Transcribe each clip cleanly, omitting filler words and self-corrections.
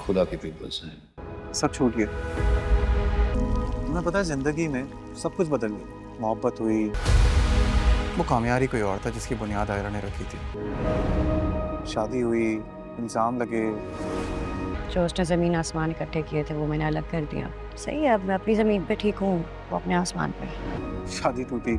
खुदा के पीपल से हैं। सब छूट गया। तुम्हें पता है जिंदगी में सब कुछ बदल गया। मोहब्बत हुई, वो कामयाबी कोई और था जिसकी बुनियाद आयरा ने रखी थी। शादी हुई, इंसान लगे। जो उसने ज़मीन आसमान इकट्ठे किए थे वो मैंने अलग कर दिया। सही है, अब मैं अपनी ज़मीन पे ठीक हूँ, वो अपने आसमान पे। शादी टूटी।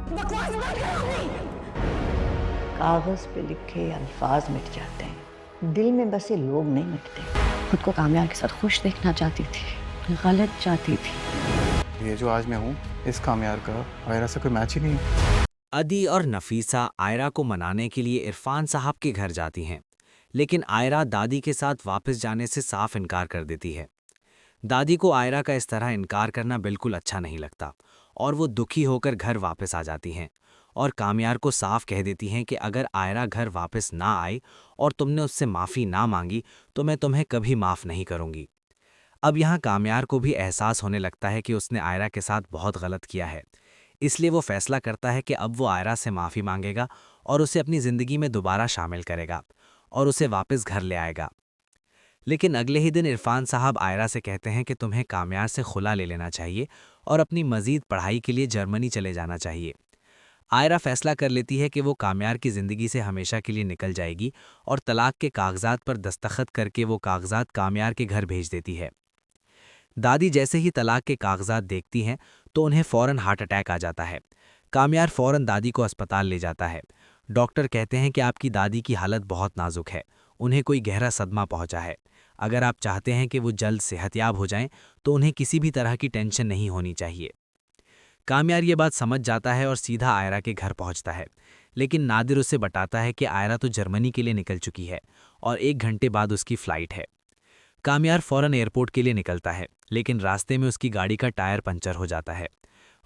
कागज पे लिखे अल्फाज मिट जाते हैं, दिल में बसे लोग नहीं मिटते। खुद को कामयाब के साथ खुश देखना चाहती थी, गलत चाहती थी। ये जो आज मैं हूँ, इस कामयाब का आयरा से कोई मैच ही नहीं है। अदी और नफीसा आयरा को मनाने के लिए इरफान साहब के घर जाती हैं, लेकिन आयरा दादी के साथ वापस जाने से साफ इनकार कर देती है। दादी को आयरा का इस तरह इनकार करना बिल्कुल अच्छा नहीं लगता और वो दुखी होकर घर वापस आ जाती हैं और कामयार को साफ कह देती हैं कि अगर आयरा घर वापस ना आई और तुमने उससे माफ़ी ना मांगी तो मैं तुम्हें कभी माफ़ नहीं करूँगी। अब यहाँ कामयार को भी एहसास होने लगता है कि उसने आयरा के साथ बहुत गलत किया है, इसलिए वो फैसला करता है कि अब वो आयरा से माफ़ी मांगेगा और उसे अपनी ज़िंदगी में दोबारा शामिल करेगा और उसे वापस घर ले आएगा। लेकिन अगले ही दिन इरफान साहब आयरा से कहते हैं कि तुम्हें कामयार से खुला ले लेना चाहिए और अपनी मज़ीद पढ़ाई के लिए जर्मनी चले जाना चाहिए। आयरा फैसला कर लेती है कि वो कामयार की ज़िंदगी से हमेशा के लिए निकल जाएगी और तलाक के कागजात पर दस्तखत करके वो कागजात कामयार के घर भेज देती है। दादी जैसे ही तलाक के कागजात देखती हैं तो उन्हें फ़ौरन हार्ट अटैक आ जाता है। कामयार फ़ौरन दादी को अस्पताल ले जाता है। डॉक्टर कहते हैं कि आपकी दादी की हालत बहुत नाजुक है, उन्हें कोई गहरा सदमा पहुंचा है। अगर आप चाहते हैं कि वो जल्द सेहतयाब हो जाएं तो उन्हें किसी भी तरह की टेंशन नहीं होनी चाहिए। कामयार ये बात समझ जाता है और सीधा आयरा के घर पहुंचता है, लेकिन नादिर उसे बताता है कि आयरा तो जर्मनी के लिए निकल चुकी है और 1 घंटे बाद उसकी फ़्लाइट है। कामयार फ़ौरन एयरपोर्ट के लिए निकलता है, लेकिन रास्ते में उसकी गाड़ी का टायर पंचर हो जाता है।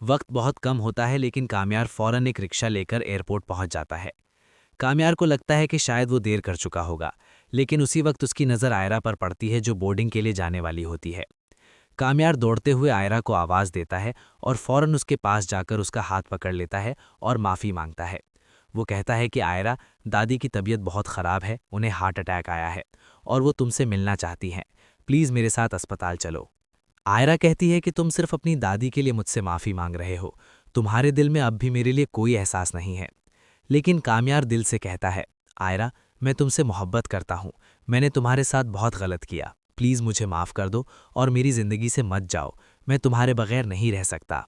वक्त बहुत कम होता है, लेकिन कामयार फ़ौरन एक रिक्शा लेकर एयरपोर्ट पहुंच जाता है। कामयार को लगता है कि शायद वो देर कर चुका होगा, लेकिन उसी वक्त उसकी नज़र आयरा पर पड़ती है जो बोर्डिंग के लिए जाने वाली होती है। कामयार दौड़ते हुए आयरा को आवाज़ देता है और फ़ौरन उसके पास जाकर उसका हाथ पकड़ लेता है और माफ़ी मांगता है। वो कहता है कि आयरा, दादी की तबीयत बहुत ख़राब है, उन्हें हार्ट अटैक आया है और वो तुमसे मिलना चाहती हैं, प्लीज़ मेरे साथ अस्पताल चलो। आयरा कहती है कि तुम सिर्फ अपनी दादी के लिए मुझसे माफ़ी मांग रहे हो, तुम्हारे दिल में अब भी मेरे लिए कोई एहसास नहीं है। लेकिन कामयार दिल से कहता है, आयरा, मैं तुमसे मोहब्बत करता हूँ, मैंने तुम्हारे साथ बहुत गलत किया, प्लीज़ मुझे माफ़ कर दो और मेरी ज़िंदगी से मत जाओ, मैं तुम्हारे बगैर नहीं रह सकता।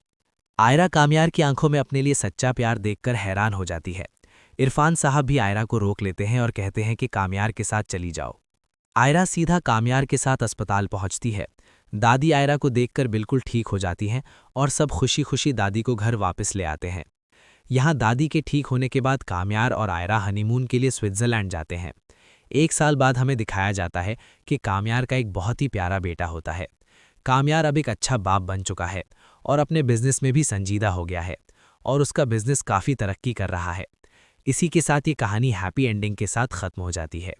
आयरा कामयार की आंखों में अपने लिए सच्चा प्यार देखकर हैरान हो जाती है। इरफान साहब भी आयरा को रोक लेते हैं और कहते हैं कि कामयार के साथ चली जाओ। आयरा सीधा कामयार के साथ अस्पताल पहुंचती है। दादी आयरा को देखकर बिल्कुल ठीक हो जाती हैं और सब खुशी खुशी दादी को घर वापस ले आते हैं। यहाँ दादी के ठीक होने के बाद कामयार और आयरा हनीमून के लिए स्विट्ज़रलैंड जाते हैं। 1 साल बाद हमें दिखाया जाता है कि कामयार का एक बहुत ही प्यारा बेटा होता है। कामयार अब एक अच्छा बाप बन चुका है और अपने बिजनेस में भी संजीदा हो गया है और उसका बिजनेस काफ़ी तरक्की कर रहा है। इसी के साथ ये कहानी हैप्पी एंडिंग के साथ ख़त्म हो जाती है।